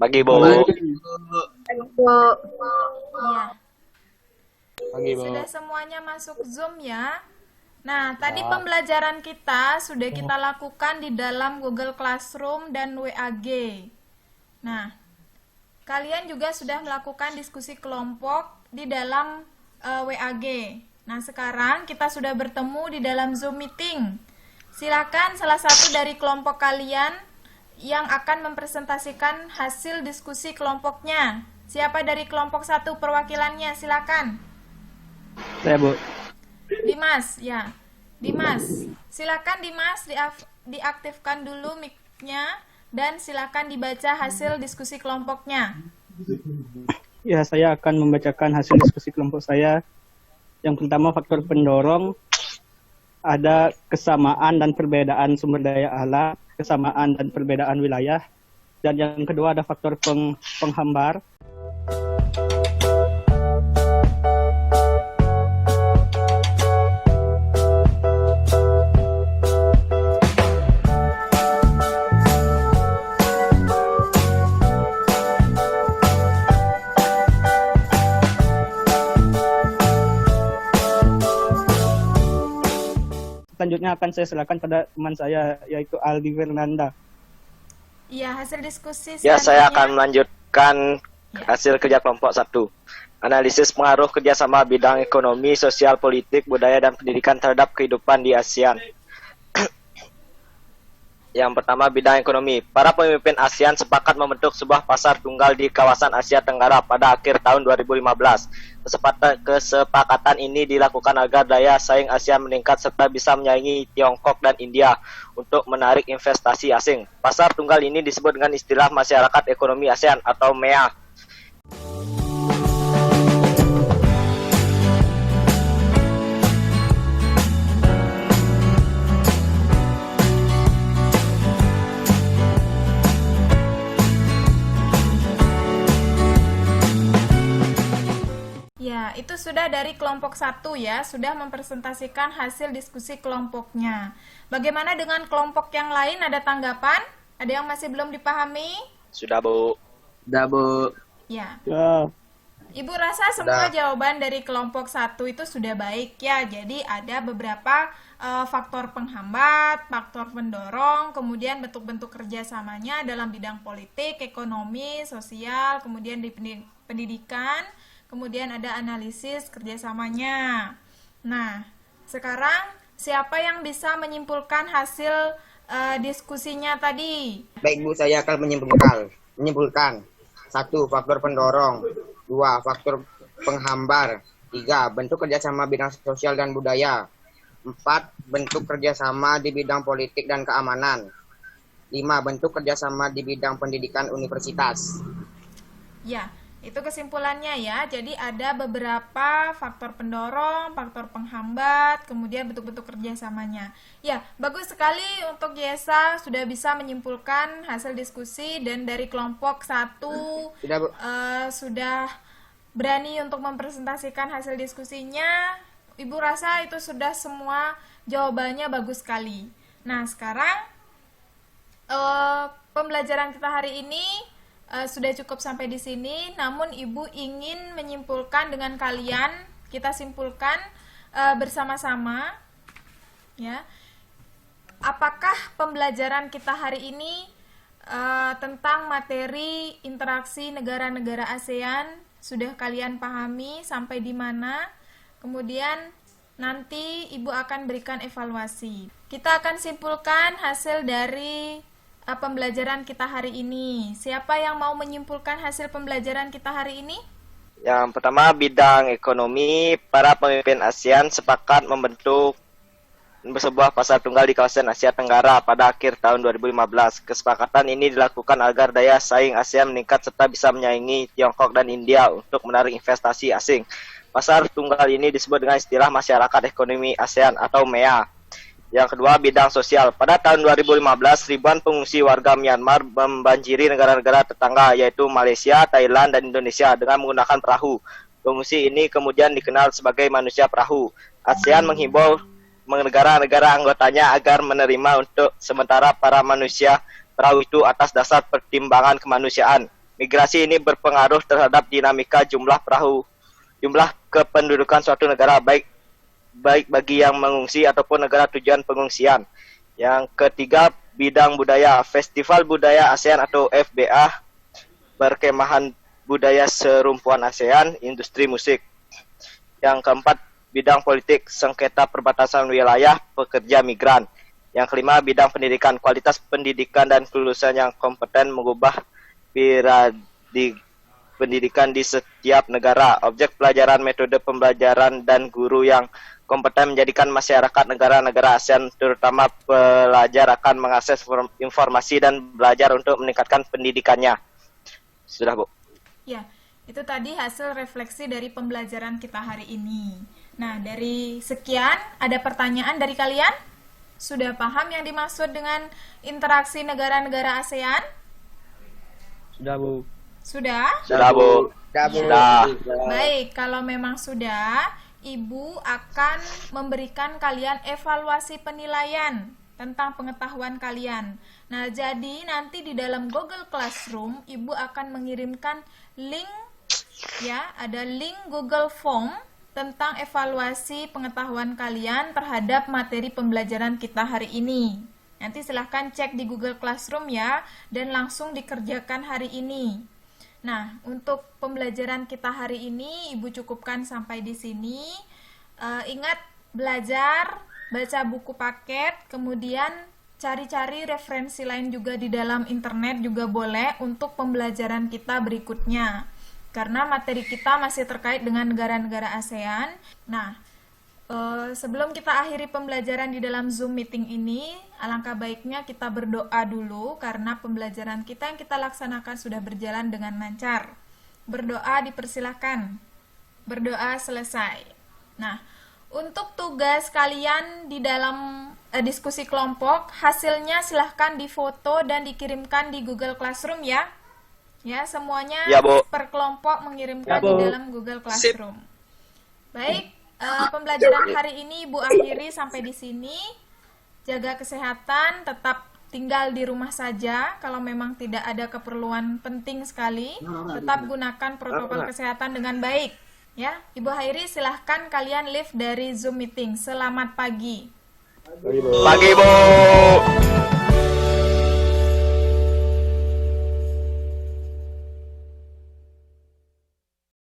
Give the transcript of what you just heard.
Bagi Bu. Iya, Pagi, Bu. sudah semuanya masuk Zoom ya. Nah, tadi pembelajaran kita sudah kita lakukan di dalam Google Classroom dan WAG. Nah, kalian juga sudah melakukan diskusi kelompok di dalam WAG. Nah, sekarang kita sudah bertemu di dalam Zoom meeting. Silakan salah satu dari kelompok kalian yang akan mempresentasikan hasil diskusi kelompoknya. Siapa dari kelompok 1 perwakilannya? Silakan. Saya, Bu. Dimas, ya. Dimas, silakan Dimas diaktifkan dulu mic-nya dan silakan dibaca hasil diskusi kelompoknya. Ya, saya akan membacakan hasil diskusi kelompok saya. Yang pertama, faktor pendorong. Ada kesamaan dan perbedaan sumber daya alam, kesamaan dan perbedaan wilayah. Dan yang kedua ada faktor penghambar. Selanjutnya akan saya silakan pada teman saya, yaitu Aldi Fernanda. Iya, hasil diskusi Ya, saya akan selanjutnya. melanjutkan hasil kerja kelompok 1. Analisis pengaruh kerjasama bidang ekonomi, sosial, politik, budaya, dan pendidikan terhadap kehidupan di ASEAN. Yang pertama, bidang ekonomi. Para pemimpin ASEAN sepakat membentuk sebuah pasar tunggal di kawasan Asia Tenggara pada akhir tahun 2015. Kesepakatan ini dilakukan agar daya saing ASEAN meningkat serta bisa menyaingi Tiongkok dan India untuk menarik investasi asing. Pasar tunggal ini disebut dengan istilah Masyarakat Ekonomi ASEAN atau MEA. Ya, itu sudah dari kelompok 1 ya, sudah mempresentasikan hasil diskusi kelompoknya. Bagaimana dengan kelompok yang lain? Ada tanggapan? Ada yang masih belum dipahami? Sudah, Bu. Udah, Bu. Ya. Ya, Ibu rasa semua jawaban dari kelompok 1 itu sudah baik ya. Jadi ada beberapa faktor penghambat, faktor pendorong, kemudian bentuk-bentuk kerjasamanya dalam bidang politik, ekonomi, sosial, kemudian di pendidikan, kemudian ada analisis kerjasamanya. Nah, sekarang siapa yang bisa menyimpulkan hasil diskusinya tadi? Baik, Bu, saya akan menyimpulkan. 1. Faktor pendorong. 2. Faktor penghambar. 3. Bentuk kerjasama bidang sosial dan budaya. 4. Bentuk kerjasama di bidang politik dan keamanan. 5. Bentuk kerjasama di bidang pendidikan universitas. Ya, itu kesimpulannya ya. Jadi ada beberapa faktor pendorong, faktor penghambat, kemudian bentuk-bentuk kerjasamanya. Ya, bagus sekali untuk Yesa sudah bisa menyimpulkan hasil diskusi dan dari kelompok 1 Sudah, Bu. sudah berani untuk mempresentasikan hasil diskusinya. Ibu rasa itu sudah semua jawabannya bagus sekali. Nah, sekarang pembelajaran kita hari ini sudah cukup sampai di sini, namun Ibu ingin menyimpulkan dengan kalian, kita simpulkan bersama-sama ya. Apakah pembelajaran kita hari ini tentang materi interaksi negara-negara ASEAN sudah kalian pahami sampai di mana? Kemudian nanti Ibu akan berikan evaluasi. Kita akan simpulkan hasil dari pembelajaran kita hari ini. Siapa yang mau menyimpulkan hasil pembelajaran kita hari ini? Yang pertama, bidang ekonomi. Para pemimpin ASEAN sepakat membentuk sebuah pasar tunggal di kawasan Asia Tenggara pada akhir tahun 2015. Kesepakatan ini dilakukan agar daya saing ASEAN meningkat serta bisa menyaingi Tiongkok dan India untuk menarik investasi asing. Pasar tunggal ini disebut dengan istilah Masyarakat Ekonomi ASEAN atau MEA. Yang kedua, bidang sosial. Pada tahun 2015, ribuan pengungsi warga Myanmar membanjiri negara-negara tetangga, yaitu Malaysia, Thailand, dan Indonesia dengan menggunakan perahu. Pengungsi ini kemudian dikenal sebagai manusia perahu. ASEAN menghimbau negara-negara anggotanya agar menerima untuk sementara para manusia perahu itu atas dasar pertimbangan kemanusiaan. Migrasi ini berpengaruh terhadap dinamika jumlah kependudukan suatu negara, baik bagi yang mengungsi ataupun negara tujuan pengungsian. Yang ketiga, bidang budaya. Festival Budaya ASEAN atau FBA, perkemahan budaya serumpuan ASEAN, industri musik. Yang keempat, bidang politik, sengketa perbatasan wilayah, pekerja migran. Yang kelima, bidang pendidikan, kualitas pendidikan dan kelulusan yang kompeten mengubah paradigma pendidikan di setiap negara. Objek pelajaran, metode pembelajaran, dan guru yang kompeten menjadikan masyarakat negara-negara ASEAN, terutama pelajar, akan mengakses informasi dan belajar untuk meningkatkan pendidikannya. Sudah, Bu. Ya, itu tadi hasil refleksi dari pembelajaran kita hari ini. Nah, dari sekian, ada pertanyaan dari kalian? Sudah paham yang dimaksud dengan interaksi negara-negara ASEAN? Sudah, Bu. Sudah? Sudah, Bu. Sudah. Baik, kalau memang sudah, Ibu akan memberikan kalian evaluasi penilaian tentang pengetahuan kalian. Nah, jadi nanti di dalam Google Classroom, Ibu akan mengirimkan link, ya, ada link Google Form tentang evaluasi pengetahuan kalian terhadap materi pembelajaran kita hari ini. Nanti silahkan cek di Google Classroom ya, dan langsung dikerjakan hari ini. Nah, untuk pembelajaran kita hari ini, Ibu cukupkan sampai di sini. Ingat, belajar, baca buku paket, kemudian cari-cari referensi lain juga di dalam internet juga boleh untuk pembelajaran kita berikutnya. Karena materi kita masih terkait dengan negara-negara ASEAN. Nah, sebelum kita akhiri pembelajaran di dalam Zoom meeting ini, alangkah baiknya kita berdoa dulu karena pembelajaran kita yang kita laksanakan sudah berjalan dengan lancar. Berdoa dipersilahkan. Berdoa selesai. Nah, untuk tugas kalian di dalam diskusi kelompok, hasilnya silahkan difoto dan dikirimkan di Google Classroom ya. Ya, semuanya Ya, Bu. per kelompok mengirimkan Ya, Bu. di dalam Google Classroom. Baik. Pembelajaran hari ini Ibu akhiri sampai di sini. Jaga kesehatan, tetap tinggal di rumah saja. Kalau memang tidak ada keperluan penting sekali, tetap gunakan protokol kesehatan dengan baik. Ya, Ibu Hairi silahkan kalian leave dari Zoom meeting. Selamat pagi. Pagi, Bu.